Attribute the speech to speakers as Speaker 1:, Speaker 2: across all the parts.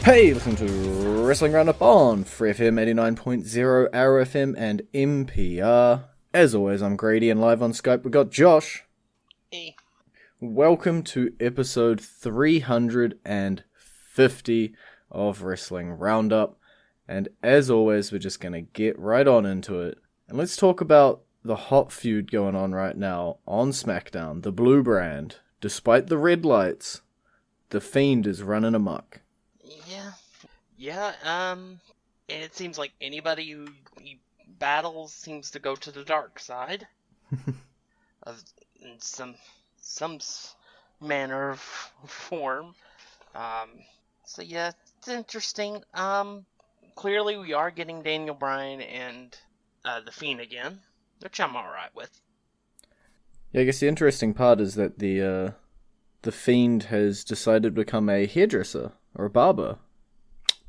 Speaker 1: Hey, listen to Wrestling Roundup on FreeFM 89.0, ArrowFM, and MPR. As always, I'm Grady, and live on Skype we got Josh.
Speaker 2: Hey.
Speaker 1: Welcome to episode 350 of Wrestling Roundup. And as always, we're just going to get right on into it. And let's talk about the hot feud going on right now on SmackDown, the blue brand. Despite the red lights, the Fiend is running amok.
Speaker 2: And it seems like anybody who he battles seems to go to the dark side in some manner of form. So yeah, it's interesting. Clearly we are getting Daniel Bryan and the Fiend again, which I'm alright with.
Speaker 1: Yeah, I guess the interesting part is that the Fiend has decided to become a hairdresser or a barber.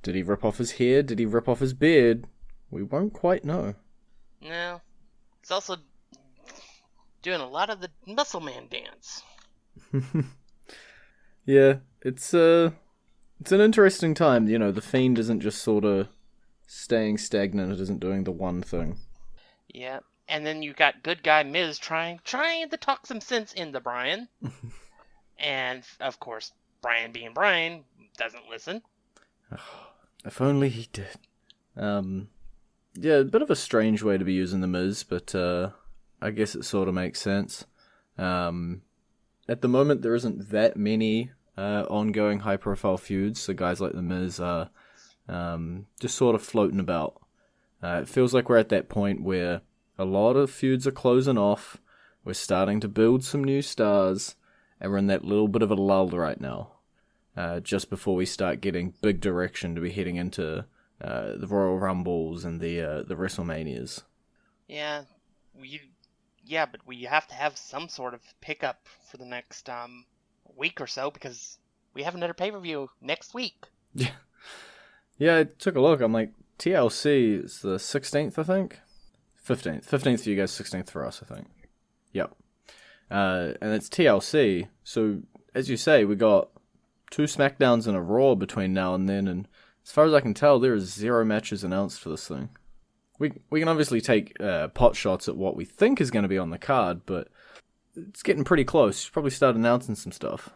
Speaker 1: Did he rip off his hair? Did he rip off his beard? We won't quite know.
Speaker 2: No. He's also doing a lot of the Muscle Man dance.
Speaker 1: Yeah, it's an interesting time. You know, the Fiend isn't just sort of staying stagnant. It isn't doing the one thing.
Speaker 2: Yeah, and then you got good guy Miz trying to talk some sense into Bryan. And, of course, Bryan being Bryan doesn't listen.
Speaker 1: If only he did. Yeah, a bit of a strange way to be using the Miz, but I guess it sort of makes sense. At the moment, there isn't that many ongoing high-profile feuds, so guys like the Miz are just sort of floating about. It feels like we're at that point where a lot of feuds are closing off, we're starting to build some new stars, and we're in that little bit of a lull right now. Just before we start getting big direction to be heading into the Royal Rumbles and the WrestleManias.
Speaker 2: Yeah, but we have to have some sort of pickup for the next week or so, because we have another pay-per-view next week.
Speaker 1: Yeah, I took a look. I'm like, TLC is the 16th, I think? 15th. 15th for you guys, 16th for us, I think. Yep. And it's TLC, so as you say, we got 2 SmackDowns and a Raw between now and then, and as far as I can tell, there is 0 matches announced for this thing. We can obviously take pot shots at what we think is going to be on the card, but it's getting pretty close. Should probably start announcing some stuff.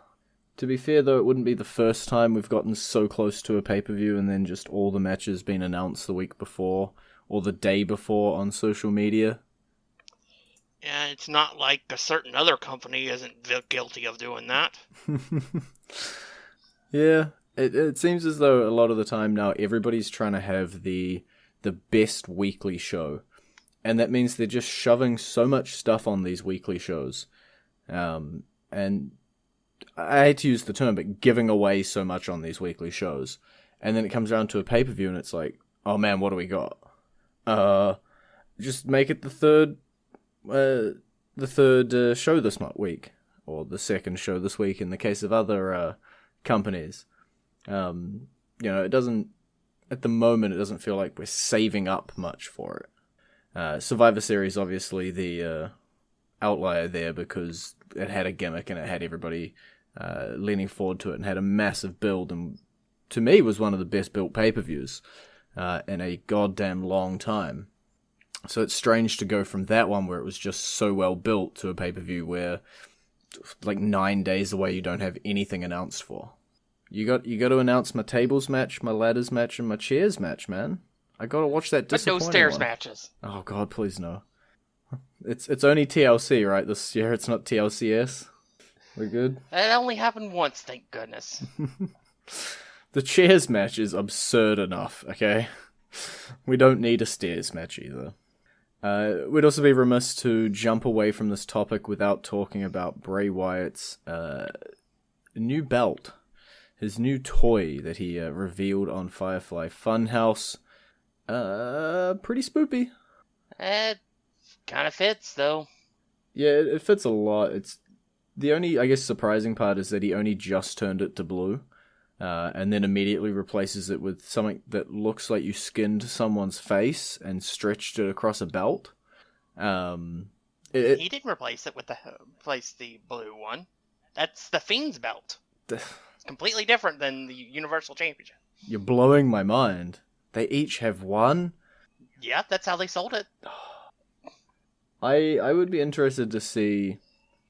Speaker 1: To be fair, though, it wouldn't be the first time we've gotten so close to a pay-per-view and then just all the matches been announced the week before or the day before on social media.
Speaker 2: Yeah, it's not like a certain other company isn't guilty of doing that.
Speaker 1: Yeah, it seems as though a lot of the time now everybody's trying to have the best weekly show. And that means they're just shoving so much stuff on these weekly shows. And I hate to use the term, but giving away so much on these weekly shows. And then it comes down to a pay-per-view and it's like, oh man, what do we got? Just make it the third show this week. Or the second show this week in the case of other companies. It doesn't, at the moment, it doesn't feel like we're saving up much for it. Survivor Series, obviously, the outlier there because it had a gimmick and it had everybody leaning forward to it and had a massive build, and to me was one of the best built pay-per-views in a goddamn long time. So it's strange to go from that one where it was just so well built to a pay-per-view where like 9 days away you don't have anything announced for. You got to announce my tables match, my ladders match, and my chairs match, man. I got to watch that disappointing
Speaker 2: But no stairs
Speaker 1: one.
Speaker 2: matches.
Speaker 1: Oh god, please no. It's only TLC, right? This year it's not TLCS. We're good.
Speaker 2: That only happened once, thank goodness.
Speaker 1: The chairs match is absurd enough, okay? We don't need a stairs match either. We'd also be remiss to jump away from this topic without talking about Bray Wyatt's new belt. His new toy that he revealed on Firefly Funhouse. Pretty spoopy.
Speaker 2: It kind of fits, though.
Speaker 1: Yeah, it fits a lot. It's the only, I guess, surprising part is that he only just turned it to blue. And then immediately replaces it with something that looks like you skinned someone's face and stretched it across a belt.
Speaker 2: He didn't replace the blue one. That's the Fiend's belt. It's completely different than the Universal Championship.
Speaker 1: You're blowing my mind. They each have one?
Speaker 2: Yeah, that's how they sold it.
Speaker 1: I would be interested to see...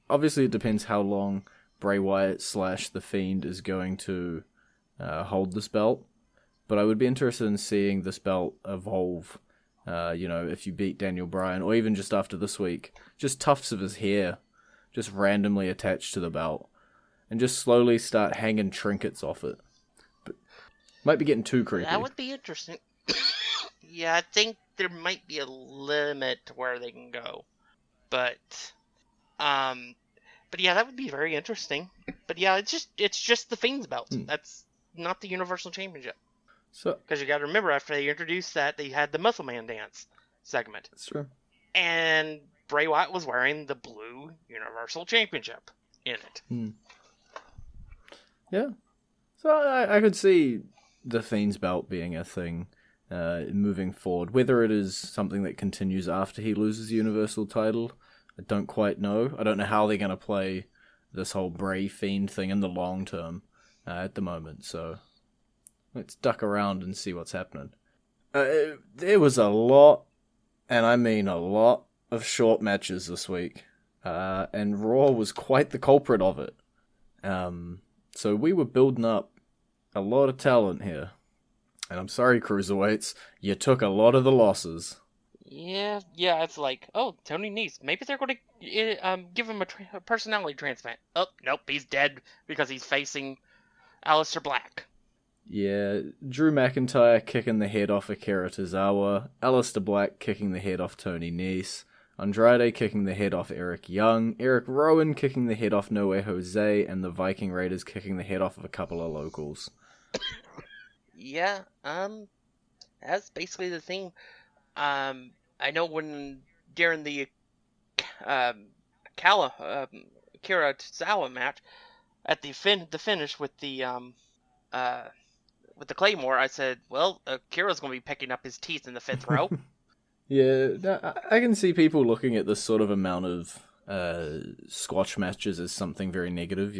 Speaker 1: Obviously, it depends how long Bray Wyatt / The Fiend is going to hold this belt. But I would be interested in seeing this belt evolve. If you beat Daniel Bryan, or even just after this week, just tufts of his hair just randomly attached to the belt, and just slowly start hanging trinkets off it. But might be getting too creepy.
Speaker 2: That would be interesting. Yeah, I think there might be a limit to where they can go. But yeah, that would be very interesting. But yeah, it's just the Fiend's belt. That's not the Universal Championship.
Speaker 1: So,
Speaker 2: because you got to remember, after they introduced that, they had the Muscle Man dance segment.
Speaker 1: That's true.
Speaker 2: And Bray Wyatt was wearing the blue Universal Championship in it.
Speaker 1: Yeah. So I could see the Fiend's belt being a thing moving forward. Whether it is something that continues after he loses the Universal title, I don't quite know. I don't know how they're going to play this whole Bray Fiend thing in the long term at the moment, so... Let's duck around and see what's happening. There was a lot, and I mean a lot, of short matches this week. And Raw was quite the culprit of it. So we were building up a lot of talent here. And I'm sorry, Cruiserweights, you took a lot of the losses.
Speaker 2: Yeah, it's like, oh, Tony Nese. Maybe they're going to give him a personality transplant. Oh, nope, he's dead because he's facing Aleister Black.
Speaker 1: Yeah, Drew McIntyre kicking the head off Akira Tozawa, Aleister Black kicking the head off Tony Nese, Andrade kicking the head off Eric Young, Eric Rowan kicking the head off No Way Jose, and the Viking Raiders kicking the head off of a couple of locals.
Speaker 2: Yeah, that's basically the thing. I know during the Akira Tozawa match, at the finish with the Claymore, I said, well, Akira's going to be picking up his teeth in the fifth row.
Speaker 1: Yeah, I can see people looking at this sort of amount of squash matches as something very negative,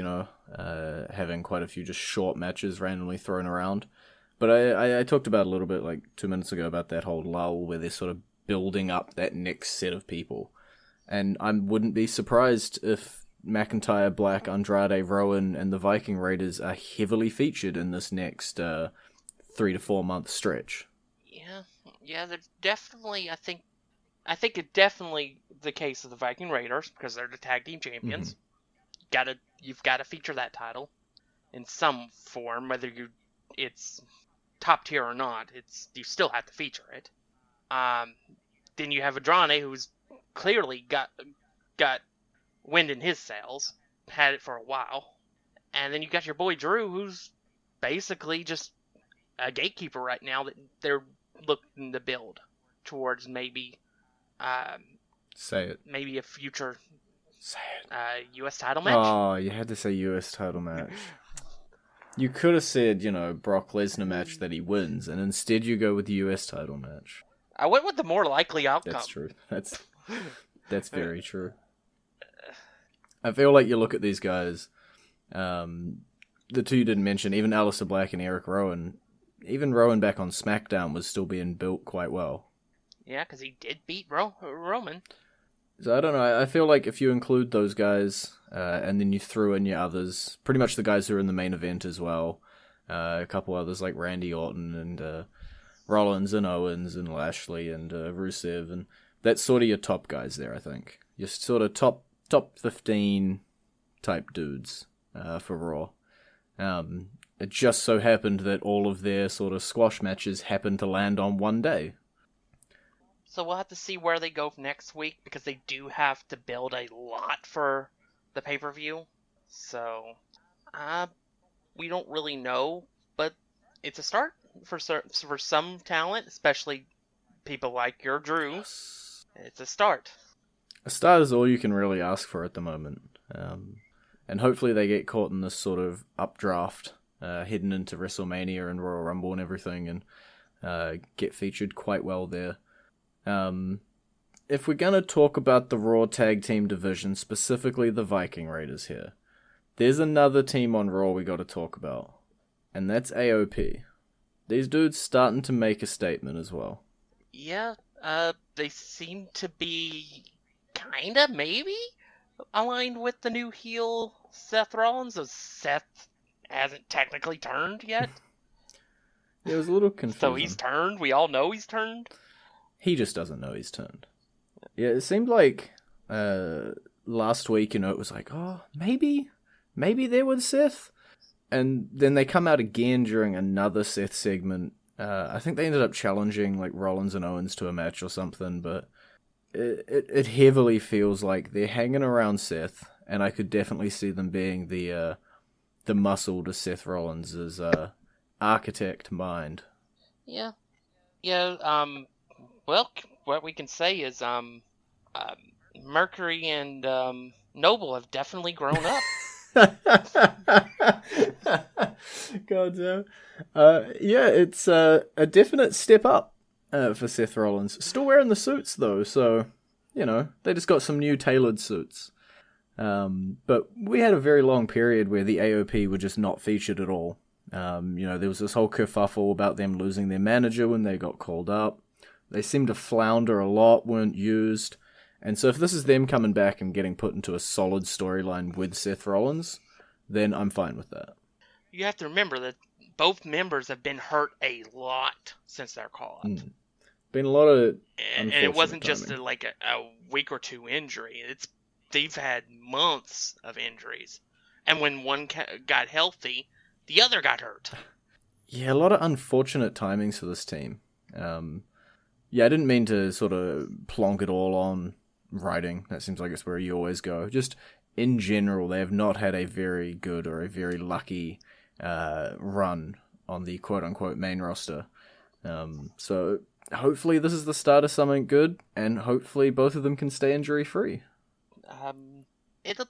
Speaker 1: having quite a few just short matches randomly thrown around. But I talked about a little bit, like 2 minutes ago, about that whole lull where they're sort of building up that next set of people. And I wouldn't be surprised if McIntyre, Black, Andrade, Rowan, and the Viking Raiders are heavily featured in this next 3 to 4 month stretch.
Speaker 2: Yeah, there's definitely, I think it's definitely the case of the Viking Raiders because they're the tag team champions. Mm-hmm. You've got to feature that title in some form, whether it's top tier or not. You still have to feature it. Then you have Andrade, who's clearly got wind in his sails, had it for a while, and then you got your boy Drew, who's basically just a gatekeeper right now that they're looking to build towards maybe
Speaker 1: say it,
Speaker 2: maybe a future U.S. title match.
Speaker 1: Oh, you had to say U.S. title match. You could have said, Brock Lesnar match that he wins, and instead you go with the U.S. title match.
Speaker 2: I went with the more likely outcome.
Speaker 1: That's true. That's very true. I feel like you look at these guys, the two you didn't mention, even Aleister Black and Eric Rowan, even Rowan back on SmackDown was still being built quite well.
Speaker 2: Yeah, because he did beat Roman.
Speaker 1: So I don't know, I feel like if you include those guys, and then you threw in your others, pretty much the guys who are in the main event as well, a couple others like Randy Orton and Rollins and Owens and Lashley and Rusev, and that's sort of your top guys there, I think. Your sort of top 15 type dudes for Raw. It just so happened that all of their sort of squash matches happened to land on one day.
Speaker 2: So we'll have to see where they go next week, because they do have to build a lot for the pay-per-view. So, we don't really know, but it's a start for some talent, especially people like your Drew. It's a start.
Speaker 1: A start is all you can really ask for at the moment. And hopefully they get caught in this sort of updraft heading into WrestleMania and Royal Rumble and everything, and get featured quite well there. If we're going to talk about the Raw Tag Team division, specifically the Viking Raiders here, there's another team on Raw we got to talk about, and that's AOP. These dudes starting to make a statement as well.
Speaker 2: Yeah, they seem to be kinda, maybe, aligned with the new heel Seth Rollins, as Seth hasn't technically turned yet.
Speaker 1: Yeah, it was a little
Speaker 2: So he's
Speaker 1: confusing.
Speaker 2: turned, we all know he's turned.
Speaker 1: He just doesn't know he's turned. Yeah, it seemed like last week, it was like, oh, maybe they're with Seth. And then they come out again during another Seth segment. I think they ended up challenging like Rollins and Owens to a match or something, but it heavily feels like they're hanging around Seth, and I could definitely see them being the muscle to Seth Rollins' architect mind.
Speaker 2: Yeah. Yeah, well, what we can say is, Mercury and, Noble have definitely grown up.
Speaker 1: God damn. Yeah, it's a definite step up for Seth Rollins. Still wearing the suits though, so they just got some new tailored suits. But we had a very long period where the AOP were just not featured at all. There was this whole kerfuffle about them losing their manager when they got called up. They seemed to flounder a lot, weren't used. And so if this is them coming back and getting put into a solid storyline with Seth Rollins, then I'm fine with that.
Speaker 2: You have to remember that both members have been hurt a lot since their call-up.
Speaker 1: Been a lot of
Speaker 2: and it wasn't
Speaker 1: timing.
Speaker 2: just a week or two injury. They've had months of injuries. And when one got healthy, the other got hurt.
Speaker 1: Yeah, a lot of unfortunate timings for this team. I didn't mean to sort of plonk it all on writing. That seems like it's where you always go. Just in general, they have not had a very good or a very lucky run on the quote-unquote main roster. So hopefully this is the start of something good, and hopefully both of them can stay injury-free.
Speaker 2: It'll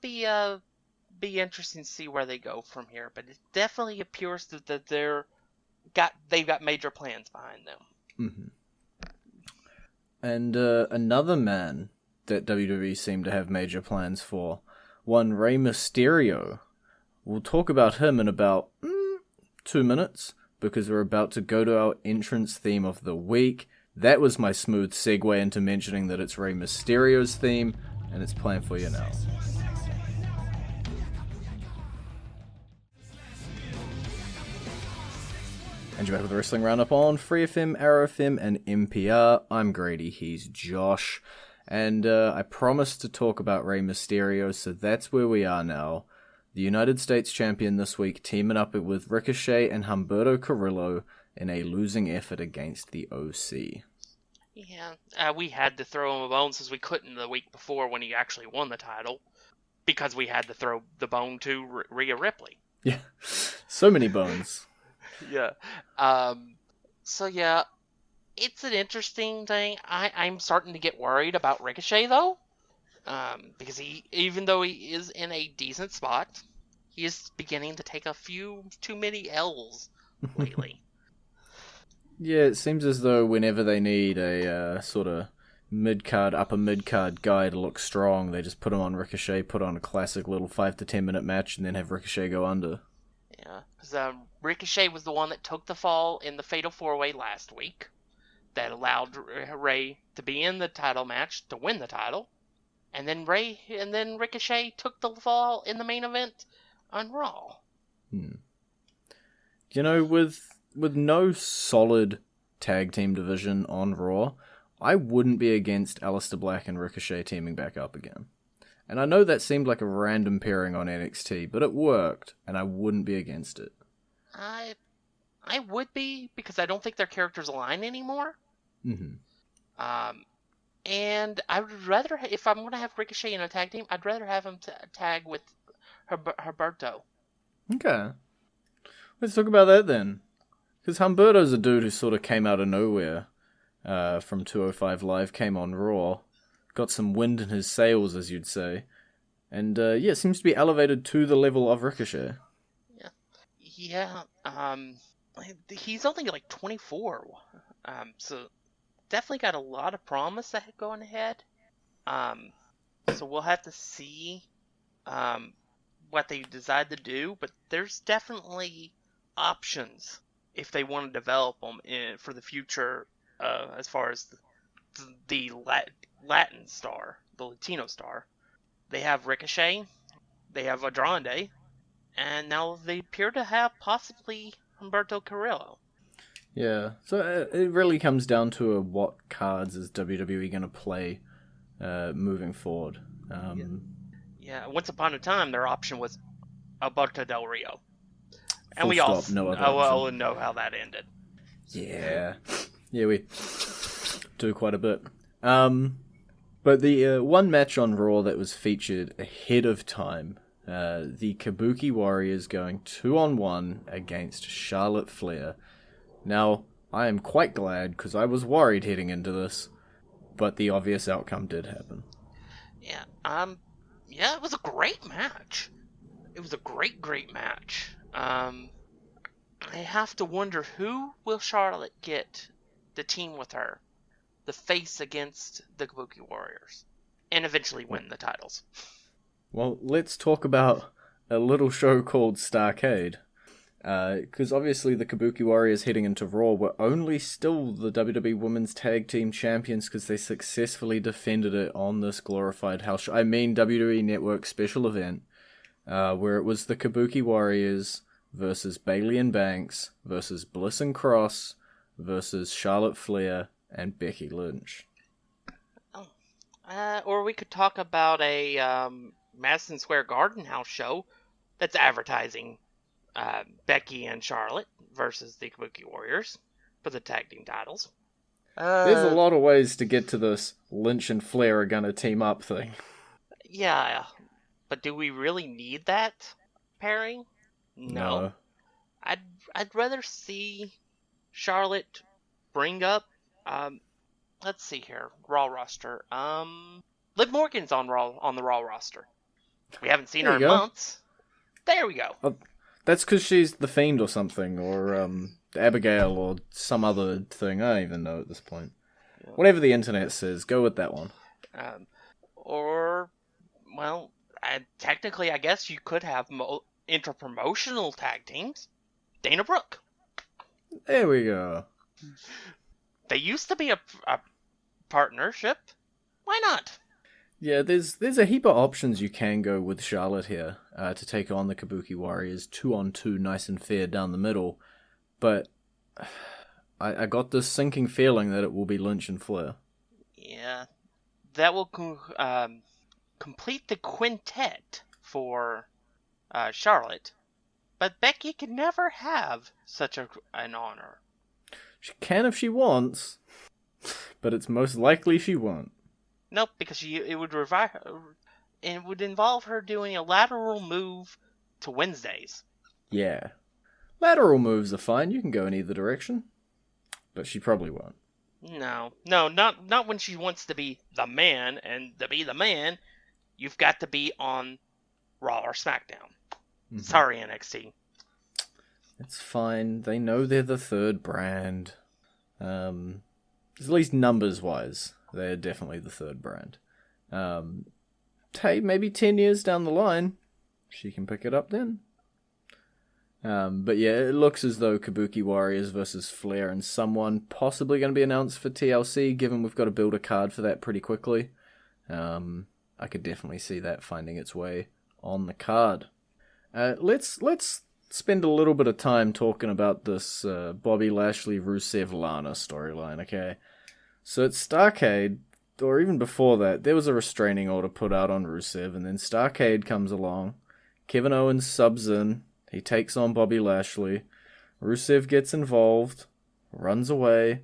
Speaker 2: be interesting to see where they go from here, but it definitely appears that they've got major plans behind them.
Speaker 1: Mm-hmm. And another man that WWE seemed to have major plans for, one Rey Mysterio. We'll talk about him in about 2 minutes, because we're about to go to our entrance theme of the week. That was my smooth segue into mentioning that it's Rey Mysterio's theme, and it's playing for you now. And you're back with the Wrestling Roundup on FreeFM, ArrowFM, and NPR. I'm Grady, he's Josh. And I promised to talk about Rey Mysterio, so that's where we are now. The United States champion this week teaming up with Ricochet and Humberto Carrillo in a losing effort against the OC.
Speaker 2: Yeah, we had to throw him a bone since we couldn't the week before when he actually won the title, because we had to throw the bone to Rhea Ripley.
Speaker 1: Yeah, so many bones.
Speaker 2: Yeah. So yeah, it's an interesting thing. I'm starting to get worried about Ricochet though, because even though he is in a decent spot, he is beginning to take a few too many L's lately.
Speaker 1: Yeah, it seems as though whenever they need a sort of mid-card, upper mid-card guy to look strong, they just put him on Ricochet, put on a classic little 5 to 10 minute match, and then have Ricochet go under.
Speaker 2: Yeah, because Ricochet was the one that took the fall in the Fatal 4-Way last week. That allowed Rey to be in the title match to win the title. And then Ricochet took the fall in the main event on Raw.
Speaker 1: With no solid tag team division on Raw, I wouldn't be against Aleister Black and Ricochet teaming back up again. And I know that seemed like a random pairing on NXT, but it worked, and I wouldn't be against it.
Speaker 2: I would be, because I don't think their characters align anymore.
Speaker 1: Mm-hmm.
Speaker 2: And I would rather, if I'm going to have Ricochet in a tag team, I'd rather have him tag with Humberto.
Speaker 1: Okay. Let's talk about that then. Because Humberto's a dude who sort of came out of nowhere from 205 Live, came on Raw, got some wind in his sails, as you'd say, and seems to be elevated to the level of Ricochet.
Speaker 2: Yeah. He's only like 24, so definitely got a lot of promise going ahead. So we'll have to see what they decide to do, but there's definitely options if they want to develop them for the future, as far as the Latin star, the Latino star. They have Ricochet, they have Andrade, and now they appear to have possibly Humberto Carrillo.
Speaker 1: Yeah, so it really comes down to what cards is WWE going to play moving forward.
Speaker 2: Yeah, once upon a time, their option was Alberto Del Rio. And
Speaker 1: Full
Speaker 2: we
Speaker 1: stop,
Speaker 2: all
Speaker 1: no other option.
Speaker 2: well know how that ended.
Speaker 1: Yeah, we do quite a bit. But the one match on Raw that was featured ahead of time, the Kabuki Warriors going 2-on-1 against Charlotte Flair. Now, I am quite glad, because I was worried heading into this, but the obvious outcome did happen.
Speaker 2: Yeah, it was a great match. It was a great match. I have to wonder, who will Charlotte get to team with her? The face against the Kabuki Warriors. And eventually win the titles.
Speaker 1: Well, let's talk about a little show called Starrcade. Because obviously the Kabuki Warriors heading into Raw were only still the WWE Women's Tag Team Champions because they successfully defended it on this glorified house show. I mean WWE Network special event, where it was the Kabuki Warriors versus Bayley and Banks versus Bliss and Cross versus Charlotte Flair and Becky Lynch.
Speaker 2: Or we could talk about a Madison Square Garden house show that's advertising Becky and Charlotte versus the Kabuki Warriors for the tag team titles.
Speaker 1: There's a lot of ways to get to this Lynch and Flair are gonna team up thing.
Speaker 2: Yeah, but do we really need that pairing? No. I'd rather see Charlotte bring up let's see here, Raw roster. Liv Morgan's on the Raw roster. We haven't seen her in months. There we go.
Speaker 1: That's because she's the Fiend or something, or Abigail or some other thing. I don't even know at this point. Yeah. Whatever the internet says, go with that one.
Speaker 2: Technically, I guess you could have interpromotional tag teams. Dana Brooke.
Speaker 1: There we go.
Speaker 2: They used to be a partnership. Why not?
Speaker 1: Yeah, there's a heap of options you can go with Charlotte here to take on the Kabuki Warriors 2-on-2, nice and fair down the middle. But I got this sinking feeling that it will be Lynch and Flair.
Speaker 2: Yeah, that will complete the quintet for Charlotte. But Becky can never have such an honor.
Speaker 1: She can if she wants, but it's most likely she won't.
Speaker 2: Nope, because it would revive her, and it would involve her doing a lateral move to Wednesdays.
Speaker 1: Yeah. Lateral moves are fine, you can go in either direction. But she probably won't.
Speaker 2: No, not when she wants to be the man, and to be the man, you've got to be on Raw or SmackDown. Mm-hmm. Sorry, NXT.
Speaker 1: It's fine, they know they're the third brand. At least numbers-wise. They're definitely the third brand. Hey, maybe 10 years down the line, she can pick it up then. But yeah, it looks as though Kabuki Warriors versus Flair and someone possibly going to be announced for TLC, given we've got to build a card for that pretty quickly. I could definitely see that finding its way on the card. Let's spend a little bit of time talking about this Bobby Lashley, Rusev, Lana storyline, okay? So at Starrcade, or even before that, there was a restraining order put out on Rusev, and then Starrcade comes along. Kevin Owens subs in. He takes on Bobby Lashley. Rusev gets involved, runs away,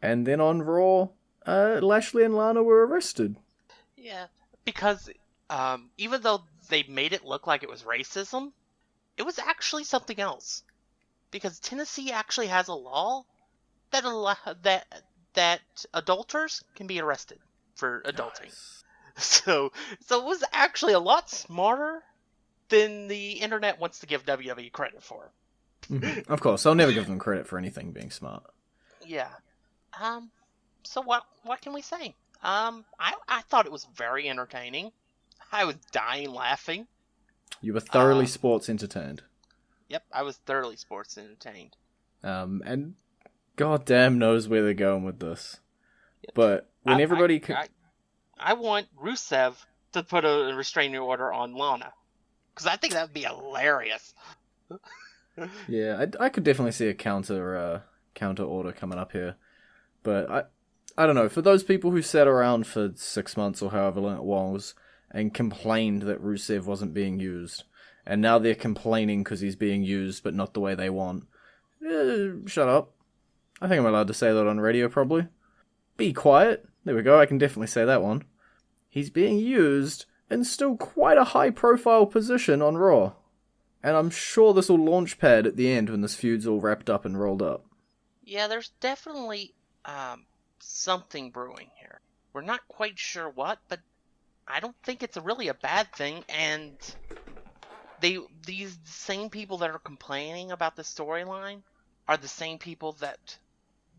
Speaker 1: and then on Raw, Lashley and Lana were arrested.
Speaker 2: Yeah, because even though they made it look like it was racism, it was actually something else. Because Tennessee actually has a law that adulterers can be arrested for adulting. Nice. So it was actually a lot smarter than the internet wants to give WWE credit for.
Speaker 1: Mm-hmm. Of course, I'll never give them credit for anything being smart.
Speaker 2: Yeah. So what can we say? I thought it was very entertaining. I was dying laughing.
Speaker 1: You were thoroughly sports entertained.
Speaker 2: Yep, I was thoroughly sports entertained.
Speaker 1: And goddamn knows where they're going with this. But when
Speaker 2: I want Rusev to put a restraining order on Lana, because I think that would be hilarious.
Speaker 1: Yeah, I could definitely see a counter order coming up here, but I don't know. For those people who sat around for 6 months or however long it was and complained that Rusev wasn't being used, and now they're complaining because he's being used but not the way they want, shut up. I think I'm allowed to say that on radio, probably. Be quiet. There we go, I can definitely say that one. He's being used in still quite a high-profile position on Raw. And I'm sure this will launch pad at the end when this feud's all wrapped up and rolled up.
Speaker 2: Yeah, there's definitely something brewing here. We're not quite sure what, but I don't think it's really a bad thing. And these same people that are complaining about the storyline are the same people that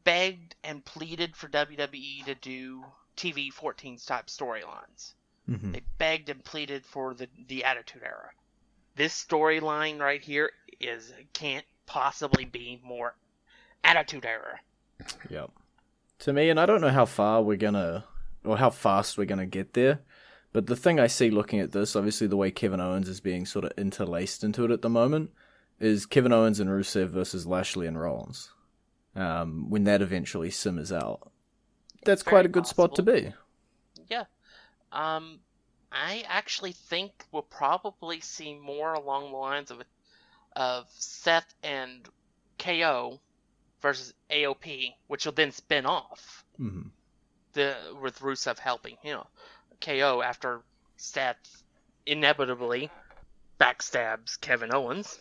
Speaker 2: begged and pleaded for WWE to do TV 14s type storylines.
Speaker 1: Mm-hmm.
Speaker 2: They begged and pleaded for the Attitude Era. This storyline right here can't possibly be more Attitude Era.
Speaker 1: Yep. To me, and I don't know how fast we're gonna get there, but the thing I see looking at this, obviously the way Kevin Owens is being sort of interlaced into it at the moment, is Kevin Owens and Rusev versus Lashley and Rollins. When that eventually simmers out. That's quite a good spot to be.
Speaker 2: Yeah. I actually think we'll probably see more along the lines of Seth and KO versus AOP, which will then spin off.
Speaker 1: Mm-hmm.
Speaker 2: With Rusev helping him. KO after Seth inevitably backstabs Kevin Owens.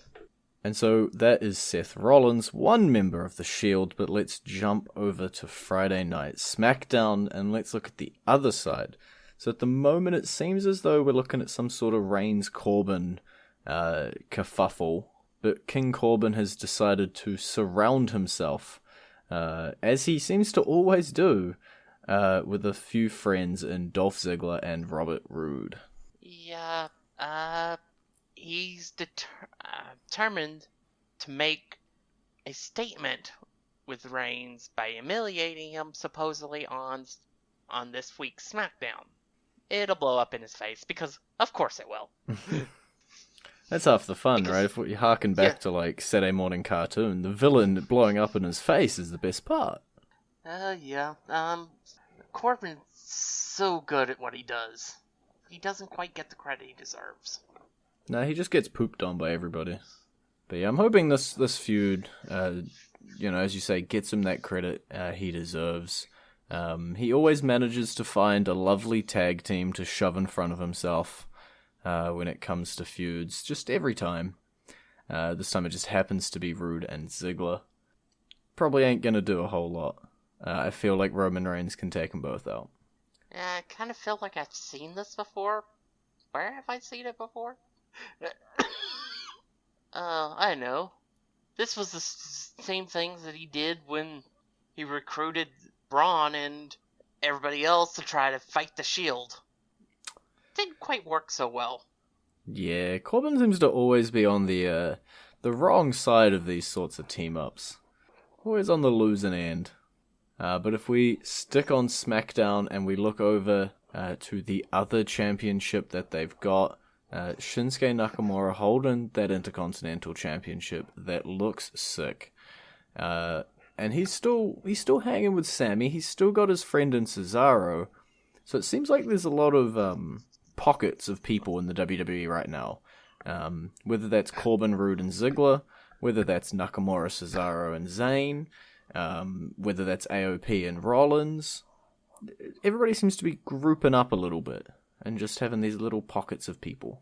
Speaker 1: And so that is Seth Rollins, one member of the Shield, but let's jump over to Friday night SmackDown and let's look at the other side. So at the moment it seems as though we're looking at some sort of Reigns-Corbin kerfuffle, but King Corbin has decided to surround himself, as he seems to always do, with a few friends in Dolph Ziggler and Robert Roode.
Speaker 2: Yeah, he's determined to make a statement with Reigns by humiliating him supposedly on this week's SmackDown. It'll blow up in his face because of course it will.
Speaker 1: That's half the fun, right? If you harken back to like Saturday morning cartoon, the villain blowing up in his face is the best part.
Speaker 2: Yeah. Corbin's so good at what he does. He doesn't quite get the credit he deserves.
Speaker 1: No, he just gets pooped on by everybody. But yeah, I'm hoping this feud, as you say, gets him that credit he deserves. He always manages to find a lovely tag team to shove in front of himself when it comes to feuds, just every time. This time it just happens to be Roode and Ziggler. Probably ain't gonna do a whole lot. I feel like Roman Reigns can take them both out.
Speaker 2: I kind of feel like I've seen this before. Where have I seen it before? I know. This was the same things that he did when he recruited Braun and everybody else to try to fight the Shield. Didn't quite work so well.
Speaker 1: Yeah, Corbin seems to always be on the wrong side of these sorts of team-ups. Always on the losing end. But if we stick on SmackDown and we look over to the other championship that they've got, Shinsuke Nakamura holding that Intercontinental Championship that looks sick. And he's still hanging with Sammy. He's still got his friend in Cesaro. So it seems like there's a lot of pockets of people in the WWE right now. Whether that's Corbin, Roode, and Ziggler, whether that's Nakamura, Cesaro, and Zayn, whether that's AOP and Rollins. Everybody seems to be grouping up a little bit and just having these little pockets of people.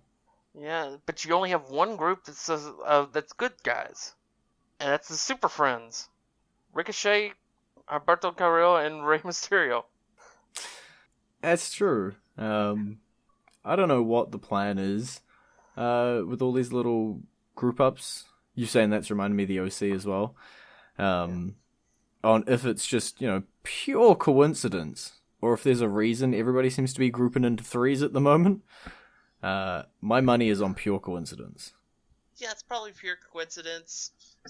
Speaker 2: Yeah, but you only have one group that says that's good guys, and that's the Super Friends: Ricochet, Alberto Carrillo, and Rey Mysterio.
Speaker 1: That's true. I don't know what the plan is with all these little group ups. You saying that's reminding me of the OC as well. On if it's just, pure coincidence, or if there's a reason everybody seems to be grouping into threes at the moment. My money is on pure coincidence.
Speaker 2: yeah, it's probably pure coincidence. /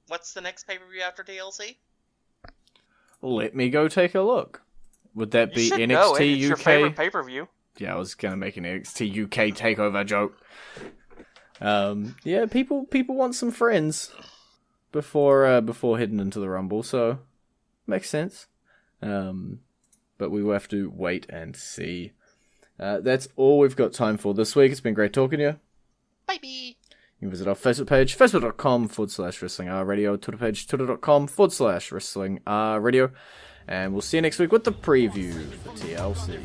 Speaker 2: what's the next pay-per-view after TLC?
Speaker 1: Let me go take a look. Would that be
Speaker 2: You should
Speaker 1: NXT
Speaker 2: know it. It's
Speaker 1: UK?
Speaker 2: your favorite pay-per-view.
Speaker 1: Yeah, I was gonna make an NXT UK takeover joke. Yeah, people want some friends before heading into the Rumble, so makes sense. But we will have to wait and see. That's all we've got time for this week. It's been great talking to you.
Speaker 2: Bye-bye.
Speaker 1: You can visit our Facebook page, facebook.com/WrestlingRadio, Twitter page, twitter.com/WrestlingRadio, and we'll see you next week with the preview for TLC.